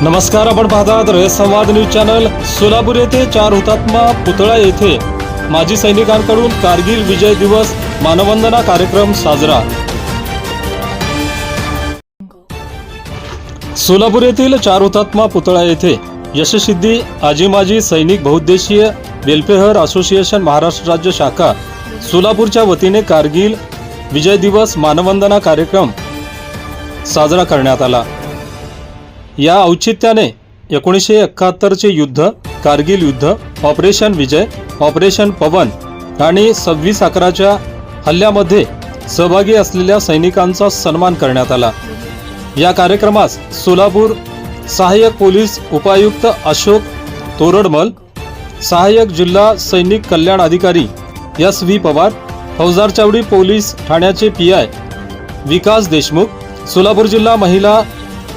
नमस्कार, आपण पाहतात रयत संवाद न्यूज चॅनल। सोलापूर येथे 4 हुतात्मा पुतळा येथे माजी सैनिकांकडून कारगिल विजय दिवस मानवंदना कार्यक्रम साजरा। सोलापूर येथील 4 हुतात्मा पुतळा येथे यशसिद्धी आजी माजी सैनिक बहुउद्देशीय वेलफेअर असोसिएशन महाराष्ट्र राज्य शाखा सोलापूरच्या वतीने कारगिल विजय दिवस मानवंदना कार्यक्रम साजरा करण्यात आला। या औचित्याने 1971 चे युद्ध, कारगिल युद्ध, ऑपरेशन विजय, ऑपरेशन पवन आणि 26/11च्या हल्ल्यामध्ये सहभागी असलेल्या सैनिकांचा सन्मान करण्यात आला। या कार्यक्रमास सोलापूर सहाय्यक पोलीस उपायुक्त अशोक तोरडमल, सहाय्यक जिल्हा सैनिक कल्याण अधिकारी SV पवार, फौजदार चावडी पोलीस ठाण्याचे PI विकास देशमुख, सोलापूर जिल्हा महिला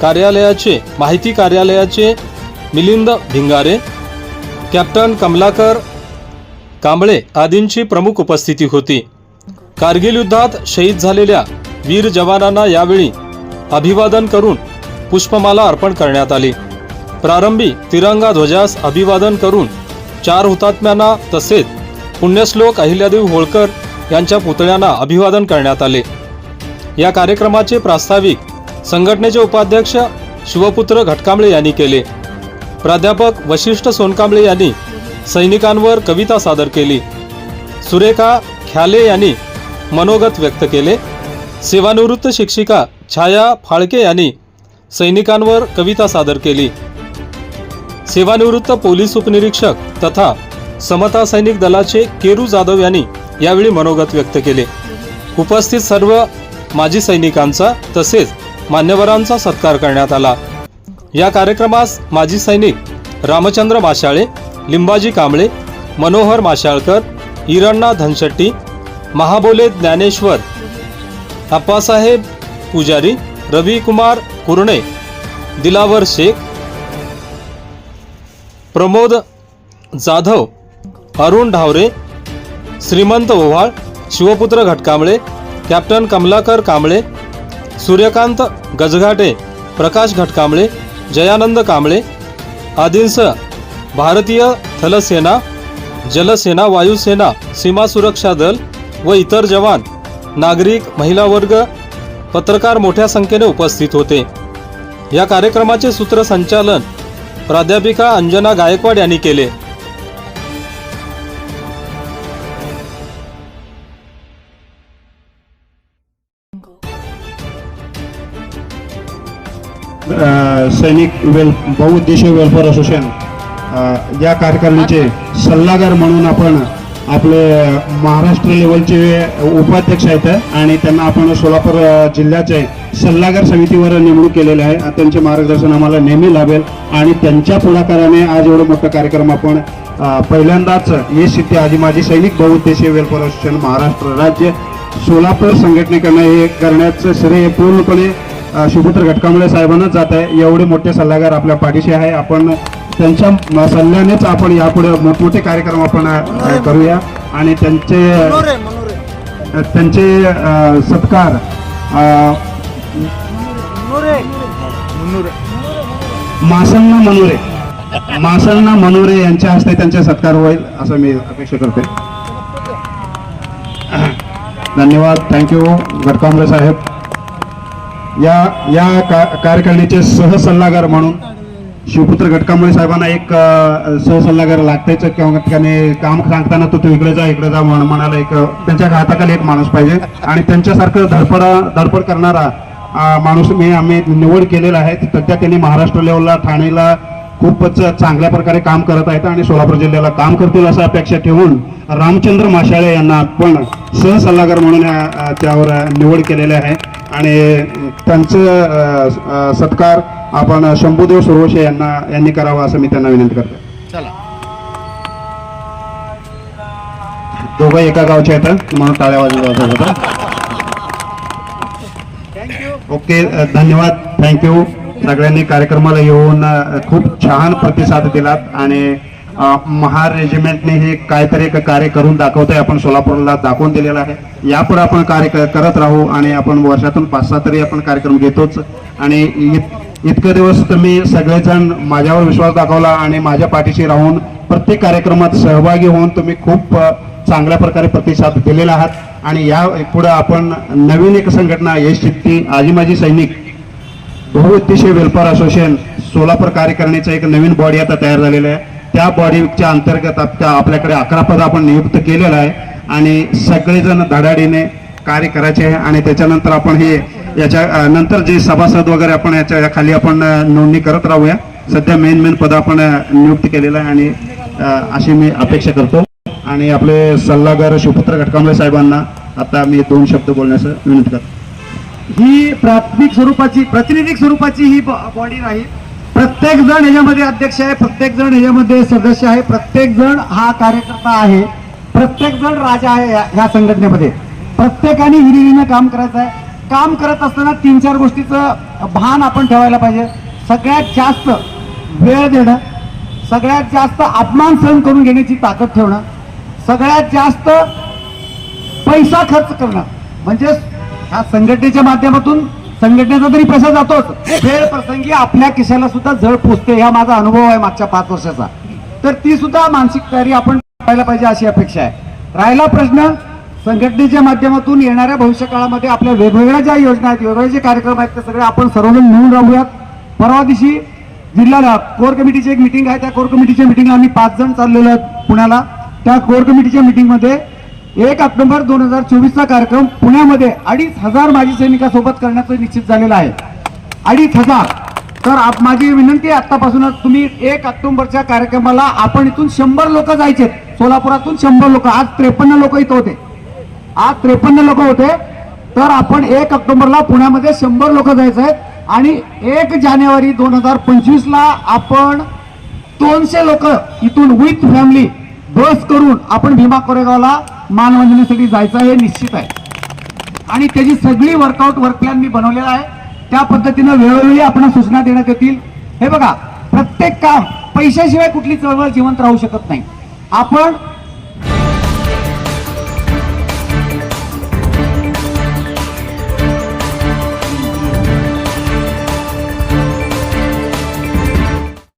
कार्यालयाचे माहिती कार्यालयाचे मिलिंद भिंगारे, कॅप्टन कमलाकर कांबळे आदींची प्रमुख उपस्थिती होती। कारगिल युद्धात शहीद झालेल्या वीर जवानांना यावेळी अभिवादन करून पुष्पमाला अर्पण करण्यात आली। प्रारंभी तिरंगा ध्वजास अभिवादन करून 4 हुतात्म्यांना तसेच पुण्यश्लोक अहिल्यादेवी होळकर यांच्या पुतळ्यांना अभिवादन करण्यात आले। या कार्यक्रमाचे प्रास्ताविक संघटनेचे उपाध्यक्ष शिवपुत्र घटकांबळे यांनी केले। प्राध्यापक वशिष्ठ सोनकांबळे यांनी सैनिकांवर कविता सादर केली। सुरेखा ख्याले यांनी मनोगत व्यक्त केले। सेवानिवृत्त शिक्षिका छाया फाळके यांनी सैनिकांवर कविता सादर केली। सेवानिवृत्त पोलीस उपनिरीक्षक तथा समता सैनिक दलाचे केरू जाधव यांनी यावेळी मनोगत व्यक्त केले। उपस्थित सर्व माजी सैनिकांचा तसेच मान्यवरांचा सत्कार करण्यात आला। या कार्यक्रमास माजी सैनिक रामचंद्र माशाळे, लिंबाजी कांबळे, मनोहर माशाळकर, हिरण्णा धनशेट्टी, महाबोले ज्ञानेश्वर, आप्पासाहेब पुजारी, रविकुमार कुरणे, दिलावर शेख, प्रमोद जाधव, अरुण ढावरे, श्रीमंत ओव्हाळ, शिवपुत्र घटकांबळे, कॅप्टन कमलाकर कांबळे, सूर्यकांत गजघाटे, प्रकाश घटकांबळे, जयानंद कांबळे आदींसह भारतीय थलसेना, जलसेना, वायुसेना, सीमा सुरक्षा दल व इतर जवान, नागरिक, महिला वर्ग, पत्रकार मोठ्या संख्येने उपस्थित होते। या कार्यक्रमाचे सूत्रसंचालन प्राध्यापिका अंजना गायकवाड यांनी केले। सैनिक बहुउद्देशीय वेलफेअर असोसिएशन या कार्यकारिणीचे सल्लागार म्हणून आपण आपले महाराष्ट्र लेवलचे उपाध्यक्ष आहेत आणि त्यांना आपण सोलापूर जिल्ह्याचे सल्लागार समितीवर नेमणूक केलेले आहे। त्यांचे मार्गदर्शन आम्हाला नेहमी लाभेल आणि त्यांच्या पुढाकाराने आज एवढा मोठा कार्यक्रम आपण पहिल्यांदाच यशसिद्धी आजी माजी सैनिक बहुउद्देशीय वेलफेअर असोसिएशन महाराष्ट्र राज्य सोलापूर संघटनेकडनं हे करण्याचं श्रेय पूर्णपणे शिवपुत्र घटकांबळे साहेबांनाच जात आहे। एवढे मोठे सल्लागार आपल्या पाठीशी आहे। आपण त्यांच्या सल्ल्यानेच आपण यापुढे मोठमोठे कार्यक्रम आपण करूया आणि त्यांचे सत्कार मासन्ना मनोरे यांच्या हस्ते त्यांचे सत्कार होईल असं मी अपेक्षा करते। धन्यवाद, थँक्यू घटकांबळे साहेब। या कार्यकारिणीचे सहसल्लागार म्हणून शिवपुत्र घटकांबळे साहेबांना एक सहसल्लागार लागतेच किंवा ठिकाणी काम सांगताना तो इकडे जा म्हणाला एक त्यांच्या हाताखाली एक माणूस पाहिजे आणि त्यांच्यासारखं धडपड करणारा माणूस आम्ही निवड केलेला आहे। सध्या त्यांनी महाराष्ट्र लेवलला ठाणेला खूपच चांगल्या प्रकारे काम करत आहेत आणि सोलापूर जिल्ह्याला काम करतील असं अपेक्षा ठेवून रामचंद्र माशाळे यांना आपण सहसल्लागार म्हणून त्यावर निवड केलेले आहे आणि त्यांचं सत्कार आपण शंभूदेव सुरवशे यांनी करावा असं मी त्यांना विनंती करतो। चला, दोघं एका गावचे आहेत म्हणून टाळ्या वाजवत। ओके, धन्यवाद, थँक्यू। सगळ्यांनी कार्यक्रमाला येऊन खूप छान प्रतिसाद दिलात आणि महार रेजिमेंटने हे काहीतरी एक कार्य करून दाखवतंय, आपण सोलापूरला दाखवून दिलेलं आहे। यापुढे आपण कार्य करत राहू आणि आपण वर्षातून 5-6 तरी आपण कार्यक्रम घेतोच आणि इतके दिवस तुम्ही सगळेजण माझ्यावर विश्वास दाखवला आणि माझ्या पाठीशी राहून प्रत्येक कार्यक्रमात सहभागी होऊन तुम्ही खूप चांगल्या प्रकारे प्रतिसाद दिलेला आहात आणि या पुढे आपण नवीन एक संघटना यश सिद्धी आजी माजी सैनिक बहुउद्देशीय वेलफेअर असोसिएशन सोलापूर कार्यकारिणीचं एक नवीन बॉडी आता तयार झालेलं आहे. त्या बॉडीच्या अंतर्गत आपल्याकडे 11 पद आपण नियुक्त केलेलं आहे आणि सगळेजण धडाडीने कार्य करायचे आहे आणि त्याच्यानंतर आपण हे याच्या नंतर जे सभासद वगैरे आपण याच्या खाली आपण नोंदणी करत राहूया. सध्या मेन पद आपण नियुक्त केलेलं आहे आणि अशी मी अपेक्षा करतो आणि आपले सल्लागार शिवपुत्र घटकांबळे साहेबांना आता मी 2 शब्द बोलण्याचं विनंती करतो. ही प्रातिनिधिक स्वरूपाची ही बॉडी नाही. प्रत्येक जण याच्यामध्ये अध्यक्ष आहे, प्रत्येक जण याच्यामध्ये सदस्य आहे, प्रत्येक जण हा कार्यकर्ता आहे, प्रत्येक जण राजा आहे ह्या संघटनेमध्ये. प्रत्येकाने हिरिरीनं काम करायचं आहे. काम करत असताना 3-4 गोष्टीचं भान आपण ठेवायला पाहिजे. सगळ्यात जास्त वेळ देणं, सगळ्यात जास्त अपमान सहन करून घेण्याची ताकद ठेवणं, सगळ्यात जास्त पैसा खर्च करणं. म्हणजे ह्या संघटनेच्या माध्यमातून संघटनेचा तरी पैसा जातोच, वेळ प्रसंगी आपल्या खिशाला सुद्धा झळ पोचते. हा माझा अनुभव आहे मागच्या 5 वर्षाचा. तर ती सुद्धा मानसिक तयारी आपण करायला पाहिजे अशी अपेक्षा आहे. राहिला प्रश्न संघटनेच्या माध्यमातून येणाऱ्या भविष्यकाळामध्ये आपल्या वेगवेगळ्या ज्या योजना आहेत, वेगवेगळे जे कार्यक्रम आहेत ते सगळे आपण सर्वजण मिळून राहूयात. परवा दिवशी जिल्ह्याला कोर कमिटीची एक मिटिंग आहे. त्या कोर कमिटीच्या मिटिंगला आम्ही 5 जण चाललेलो आहेत पुण्याला. त्या कोर कमिटीच्या मिटिंगमध्ये 1 ऑक्टोबर 2024चा कार्यक्रम पुण्यामध्ये 2,500 माजी सैनिकांसोबत करण्याचं निश्चित झालेलं आहे. 2,500. तर माझी विनंती आहे आतापासूनच तुम्ही 1 ऑक्टोबरच्या कार्यक्रमाला आपण इथून 100 लोक जायचे. सोलापुरातून 100 लोक. आज 53 लोक इथं होते. आज 53 लोक होते. तर आपण 1 ऑक्टोबरला पुण्यामध्ये 100 लोक जायचं आहेत आणि 1 जानेवारी 2025ला आपण 200 लोक इथून विथ फॅमिली बस करून आपण भीमा कोरेगावला मानवंदनेसाठी जायचं हे निश्चित आहे. आणि त्याची सगळी वर्क प्लॅन मी बनवलेला आहे. त्या पद्धतीनं वेळोवेळी आपण सूचना देण्यात येतील. हे बघा, प्रत्येक काम पैशाशिवाय कुठली चळवळ जिवंत राहू शकत नाही. आपण